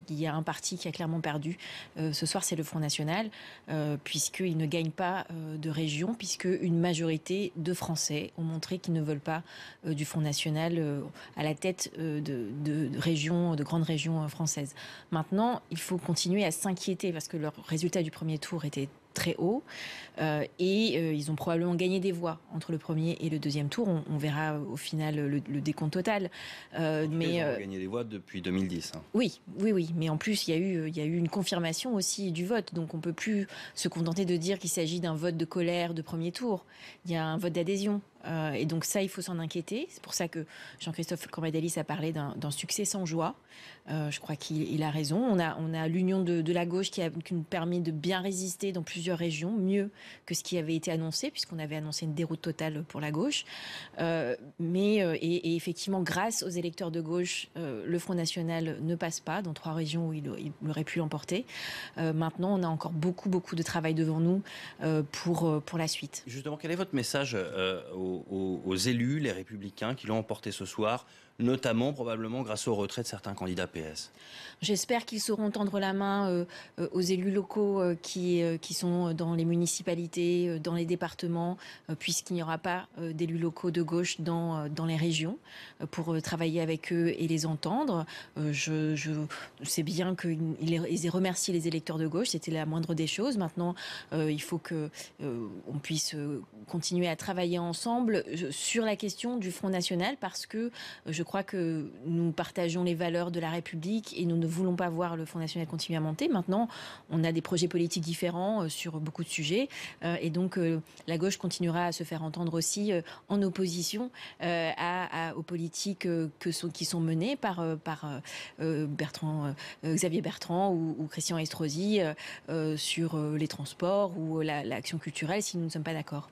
Il y a un parti qui a clairement perdu. Ce soir, c'est le Front National, puisqu'il ne gagne pas de région, puisque une majorité de Français ont montré qu'ils ne veulent pas du Front National à la tête de régions, de grandes régions françaises. Maintenant, il faut continuer à s'inquiéter, parce que leur résultat du premier tour était très haut et ils ont probablement gagné des voix entre le premier et le deuxième tour. On verra au final le décompte total. Mais ils ont gagné des voix depuis 2010. Hein. Oui, mais en plus il y a eu une confirmation aussi du vote, donc on peut plus se contenter de dire qu'il s'agit d'un vote de colère de premier tour. Il y a un vote d'adhésion. Et donc ça, il faut s'en inquiéter. C'est pour ça que Jean-Christophe Cambadélis a parlé d'un succès sans joie. Je crois qu'il a raison. On a l'union de la gauche qui nous permet de bien résister dans plusieurs régions, mieux que ce qui avait été annoncé, puisqu'on avait annoncé une déroute totale pour la gauche. Et effectivement, grâce aux électeurs de gauche, le Front National ne passe pas dans 3 régions où il aurait pu l'emporter. Maintenant, on a encore beaucoup de travail devant nous pour la suite. Justement, quel est votre message aux élus, les Républicains qui l'ont emporté ce soir, notamment probablement grâce au retrait de certains candidats PS? J'espère qu'ils sauront tendre la main aux élus locaux qui sont dans les municipalités, dans les départements, puisqu'il n'y aura pas d'élus locaux de gauche dans les régions, pour travailler avec eux et les entendre. Je sais bien qu'ils aient remercié les électeurs de gauche, c'était la moindre des choses. Maintenant, il faut qu'on puisse continuer à travailler ensemble sur la question du Front National, parce que je crois que nous partageons les valeurs de la République et nous ne voulons pas voir le Front National continuer à monter. Maintenant, on a des projets politiques différents sur beaucoup de sujets et donc la gauche continuera à se faire entendre aussi en opposition aux politiques qui sont menées par Xavier Bertrand ou Christian Estrosi sur les transports ou l'action culturelle, si nous ne sommes pas d'accord.